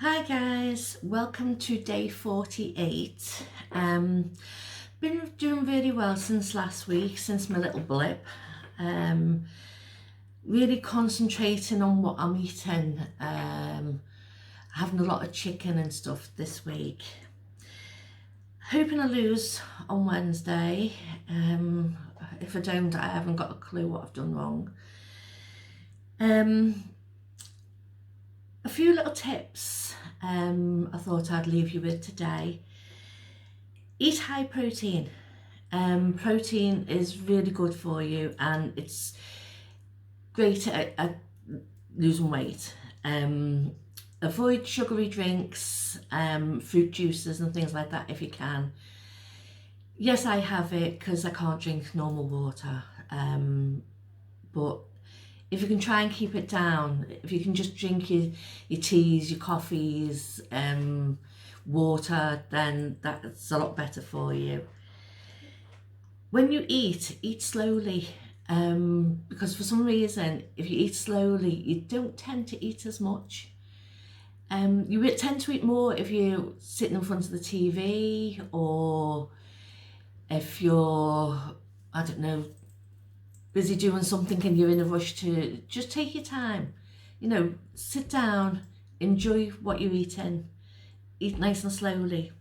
Hi guys, welcome to day 48. Been doing really well since last week, since my little blip. Really concentrating on what I'm eating. Having a lot of chicken and stuff this week. Hoping I lose on Wednesday. If I don't, I haven't got a clue what I've done wrong. A few little tips I thought I'd leave you with today. Eat high protein. Protein is really good for you and it's great at losing weight. Avoid sugary drinks, fruit juices and things like that if you can. Yes, I have it because I can't drink normal water, but if you can try and keep it down, if you can just drink your teas, your coffees, water, then that's a lot better for you. When you eat slowly, because for some reason, if you eat slowly, you don't tend to eat as much. You tend to eat more if you're sitting in front of the TV, or if you're, I don't know, busy doing something and you're in a rush. To just take your time, sit down, enjoy what you're eating, eat nice and slowly.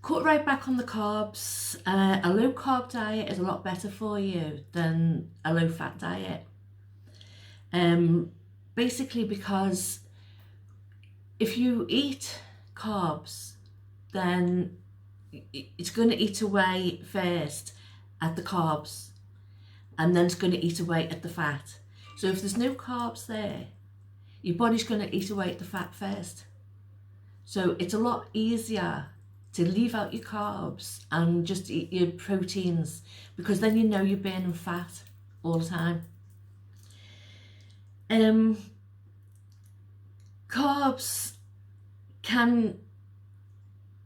Cut right back on the carbs. A low carb diet is a lot better for you than a low fat diet. Basically because if you eat carbs, then it's going to eat away first at the carbs, and then it's going to eat away at the fat. So if there's no carbs there, your body's going to eat away at the fat first. So it's a lot easier to leave out your carbs and just eat your proteins, because then you know you're burning fat all the time. Carbs can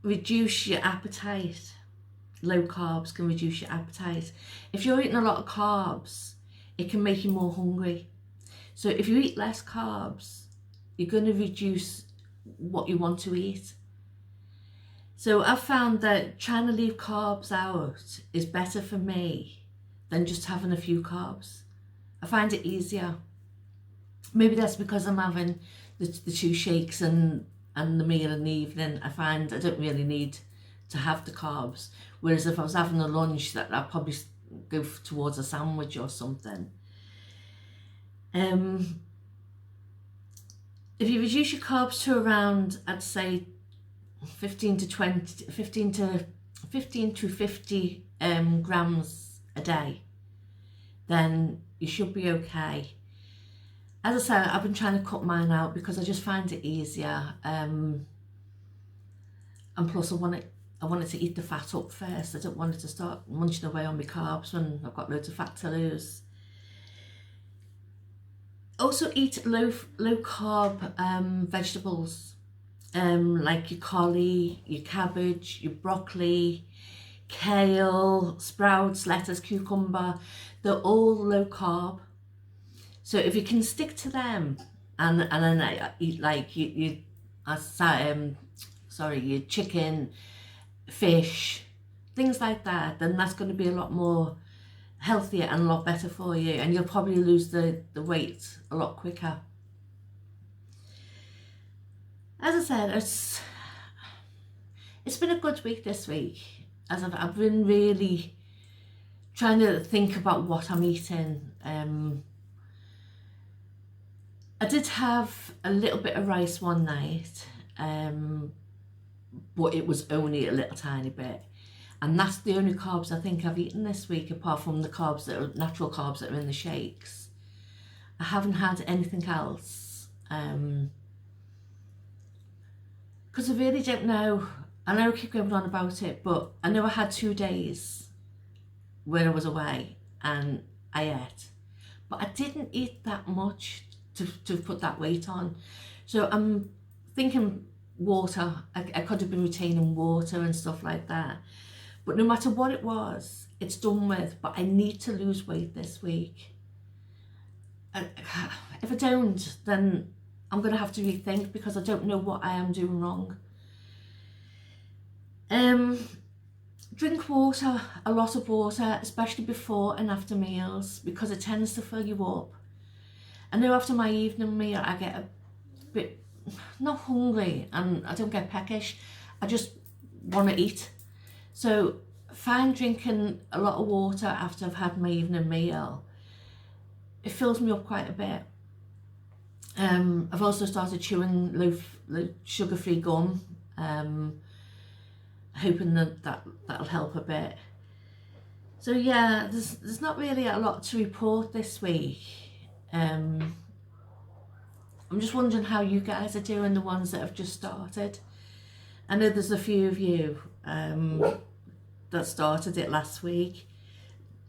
reduce your appetite. Low carbs can reduce your appetite. If you're eating a lot of carbs, it can make you more hungry. So if you eat less carbs, you're going to reduce what you want to eat. So I've found that trying to leave carbs out is better for me than just having a few carbs. I find it easier. Maybe that's because I'm having the 2 shakes and the meal in the evening. I find I don't really need to have the carbs. Whereas if I was having a lunch, that I'd probably go towards a sandwich or something. If you reduce your carbs to around, I'd say 15 to 50 grams a day, then you should be okay. As I said, I've been trying to cut mine out because I just find it easier, and plus I want it to eat the fat up first. I don't want it to start munching away on my carbs when I've got loads of fat to lose. Also eat low carb vegetables, like your collie, your cabbage, your broccoli, kale, sprouts, lettuce, cucumber. They're all low carb. So if you can stick to them, and then eat like your chicken, fish, things like that, then that's going to be a lot more healthier and a lot better for you, and you'll probably lose the weight a lot quicker. As I said, it's been a good week this week, as I've been really trying to think about what I'm eating. I did have a little bit of rice one night, but it was only a little tiny bit, and that's the only carbs I think I've eaten this week, apart from the carbs that are natural carbs that are in the shakes. I haven't had anything else, because I really don't know. I know I keep going on about it, but I know I had 2 days when I was away and I ate, but I didn't eat that much to put that weight on. So I'm thinking water. I could have been retaining water and stuff like that, but no matter what it was, it's done with. But I need to lose weight this week. If I don't, then I'm going to have to rethink because I don't know what I am doing wrong. Drink water, a lot of water, especially before and after meals, because it tends to fill you up. I know after my evening meal I get a bit, not hungry, and I don't get peckish, I just want to eat. So find drinking a lot of water after I've had my evening meal. It fills me up quite a bit. I've also started chewing low sugar-free gum, hoping that'll help a bit. So yeah, there's not really a lot to report this week. I'm just wondering how you guys are doing, the ones that have just started. I know there's a few of you that started it last week,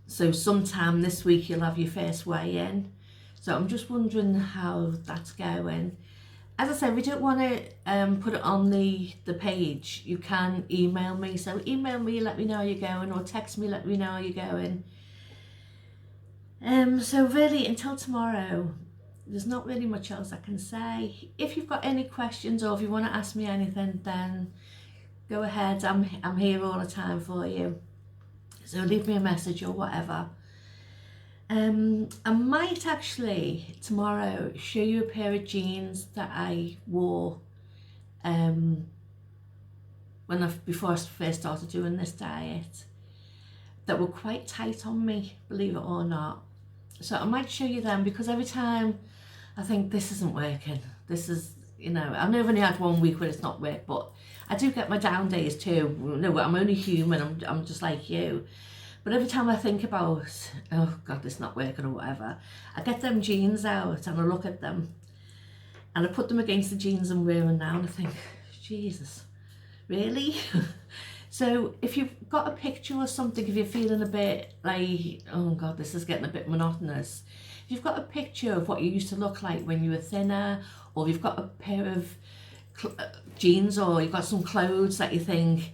so sometime this week you'll have your first weigh in. So I'm just wondering how that's going. As I said, we don't want to put it on the page. You can email me, so email me, let me know how you're going, or text me, let me know how you're going. So really, until tomorrow, there's not really much else I can say. If you've got any questions, or if you want to ask me anything, then go ahead. I'm here all the time for you. So leave me a message or whatever. I might actually tomorrow show you a pair of jeans that I wore before I first started doing this diet, that were quite tight on me, believe it or not. So I might show you them, because every time I think this isn't working, this is, you know, I've only had 1 week where it's not worked, but I do get my down days too. No, I'm only human, I'm just like you. But every time I think about, oh God, this is not working or whatever, I get them jeans out and I look at them and I put them against the jeans I'm wearing now and I think, Jesus, really? So if you've got a picture or something, if you're feeling a bit like, oh God, this is getting a bit monotonous, if you've got a picture of what you used to look like when you were thinner, or if you've got a pair of jeans, or you've got some clothes that you think,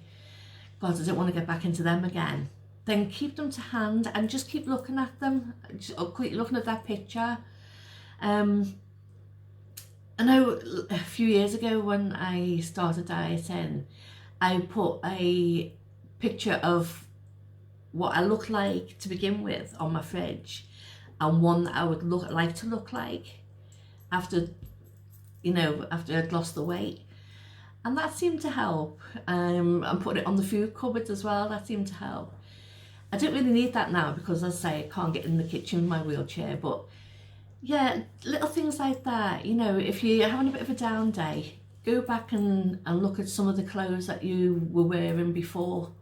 God, I don't want to get back into them again, then keep them to hand and just keep looking at them, keep looking at that picture. I know a few years ago when I started dieting, I put a picture of what I look like to begin with on my fridge, and one that I would like to look like after I'd lost the weight. And that seemed to help. And put it on the food cupboard as well, that seemed to help. I don't really need that now because, as I say, I can't get in the kitchen in my wheelchair, but yeah, little things like that. You know, if you're having a bit of a down day, go back and look at some of the clothes that you were wearing before.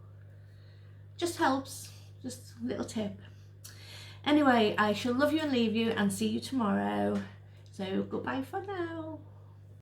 Just helps, just a little tip. Anyway, I shall love you and leave you and see you tomorrow. So goodbye for now.